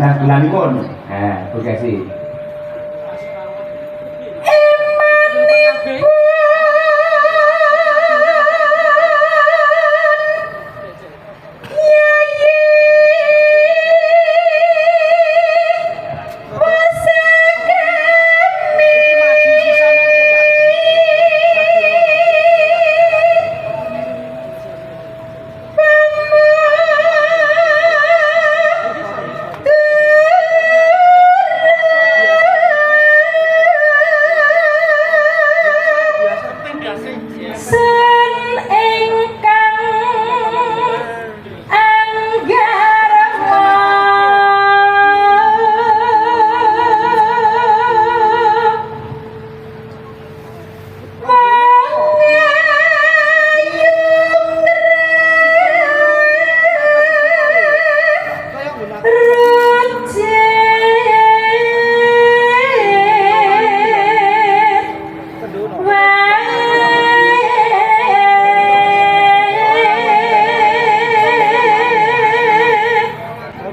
kandang bulanipun. Bugesi.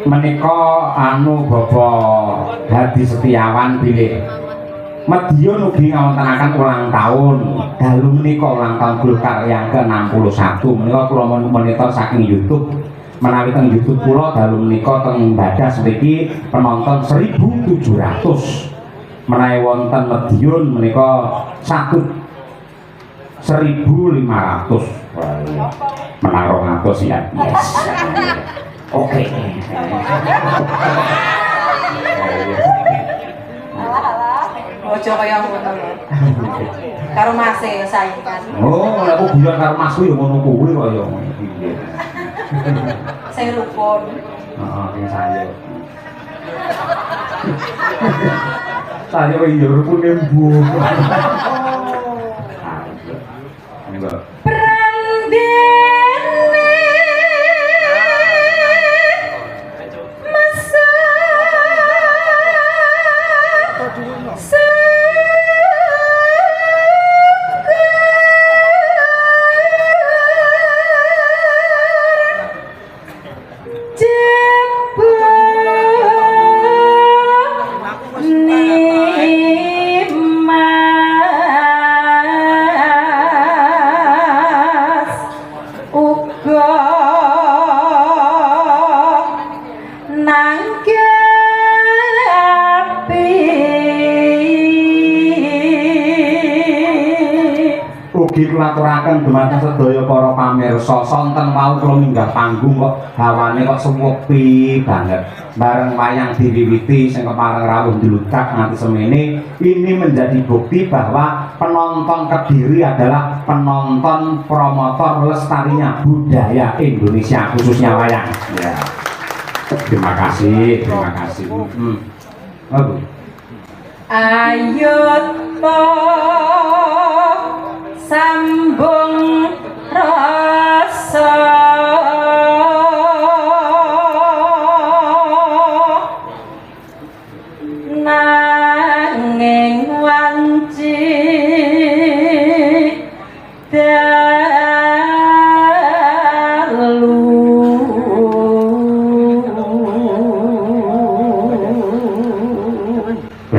Menika anu Bapak Hadi Setiawan bilih Madiun ugi ngawontenaken ulang tahun. Dalu menika ulang tahun Golkar yang ke-61. Menika kula monitor saking YouTube. Menawi teng YouTube kula dalu menika teng Badas mriki penonton 1.700. Menawi wonten Madiun menika 1.500. Menang 200 ya. Yes. Oke. Ojo kaya ngono lho. Karo Mase saingan. Oh, nek aku bilang karo Masku ya ngono kuwi kok ya. Sing rukun. Heeh, sing saya. Saya wae ya rukun embu. Ini, Mbak. Ngaturaken dumateng sedaya para pamirsa sonten wau kula minggah panggung kok hawane kok sepi banget bareng wayang diwiwiti sing kepareng rawuh diludak nganti semene. Ini menjadi bukti bahwa penonton Kediri adalah penonton promotor lestarinya budaya Indonesia khususnya wayang ya. Terima kasih. Ayo sambung rasa nanging wanci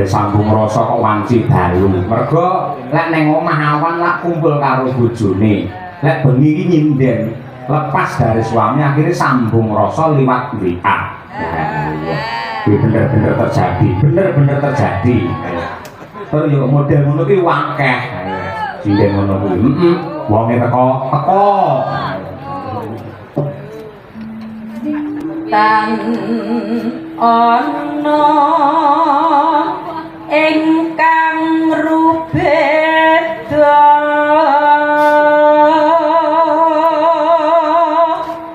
sambung rasa kok wanci dalu. Mergo lek neng omah awan lak kumpul karo bojone, lek bengi iki nyinden lepas dari suami akhirnya sambung rasa liwat WA. Ini bener-bener terjadi. Terus yo model ngono ki wakeh. Sinden ngono kuwi. Wonge teko. Tan ana ingkang rubeda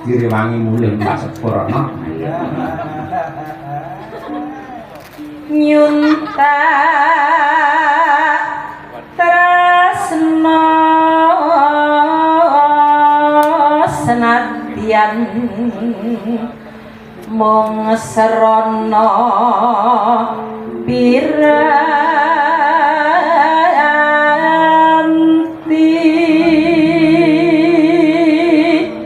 direwangi mulih Mbak Sepurna nyuntak tresna senadyan mung serana piranti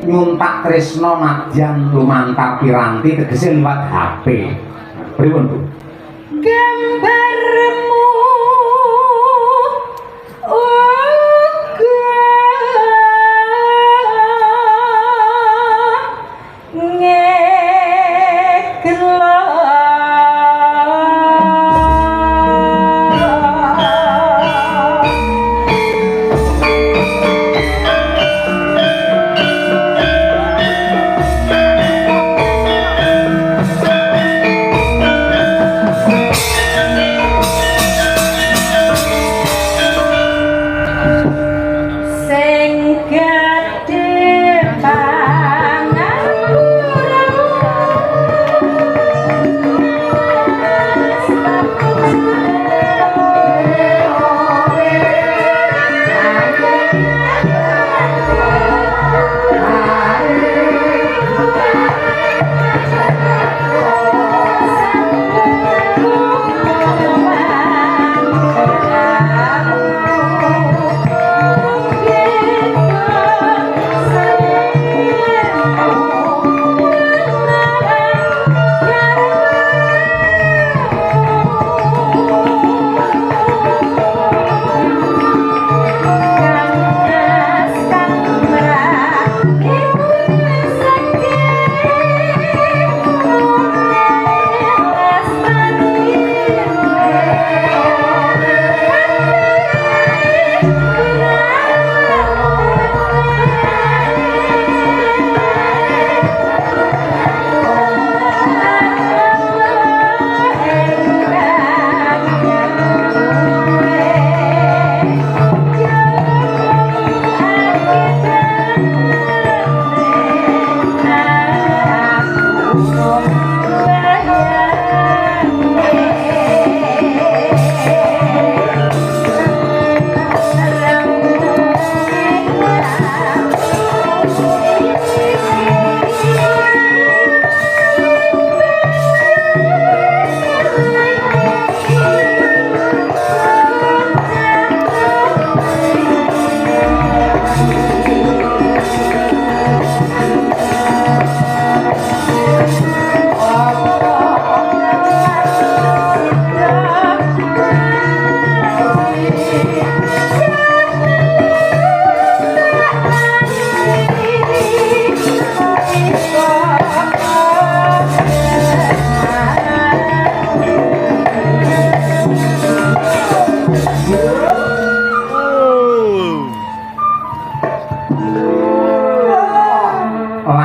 nyuntak tresna nadyan lumantar piranti tegese liwat HP. pripun Bu? gambarmu uga ngekelo sing gedhe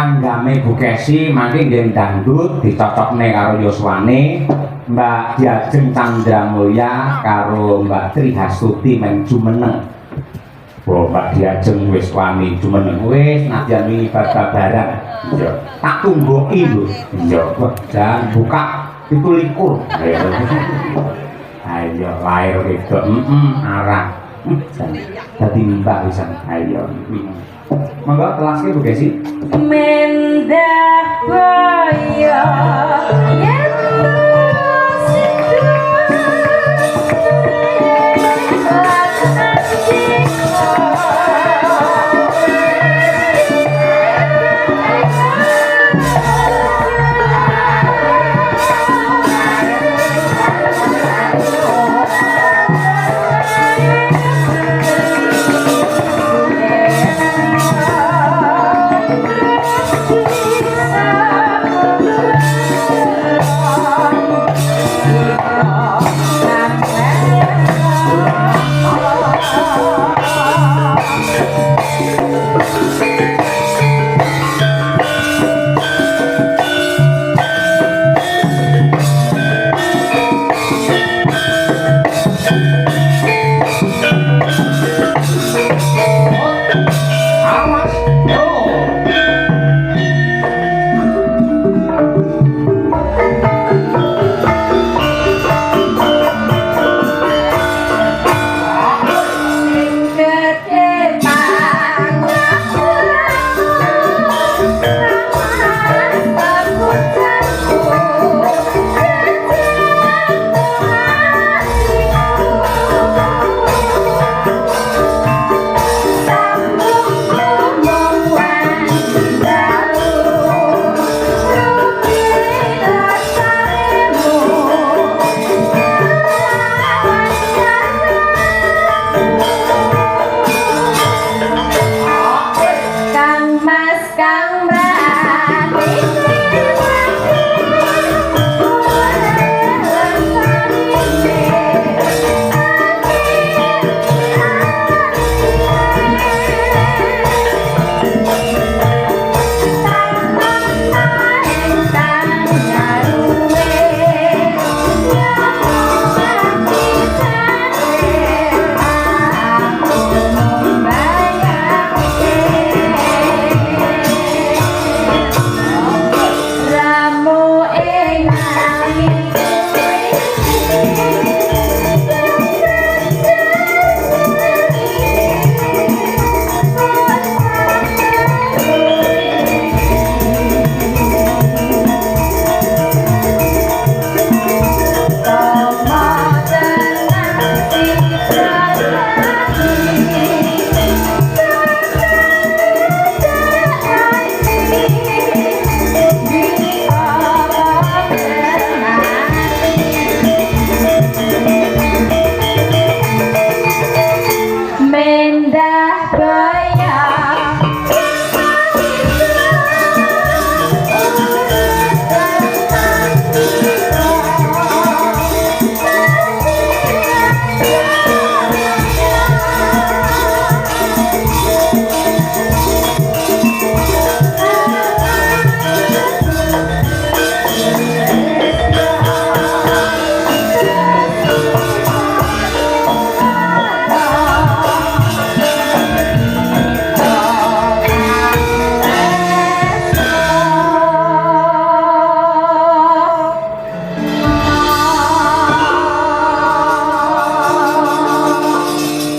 langgame Bu Kesi mangke nggih dangdut dicocokne karo yuswane Mbak Diajeng Candra Mulya karo Mbak Tri Hastuti men jumeneng. Oh, Mbak Diajeng wis wani jumeneng wis nadyan wingi babaran. Iya, tak tunggoki lho. Iya, jan buka 17. Ayo lair wedok arah. Dadi mbak pisan. Ayo. Monggo telaske Bu Kesi. mendah boyo yen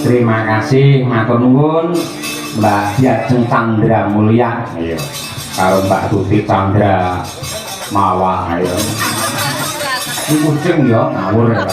Terima kasih, matur nuwun Mbak Diajeng Chandra Mulya. Iya. Karo Mbak Tuti Chandra Mawa. Ayo. Ini kucing ya ngawur ya.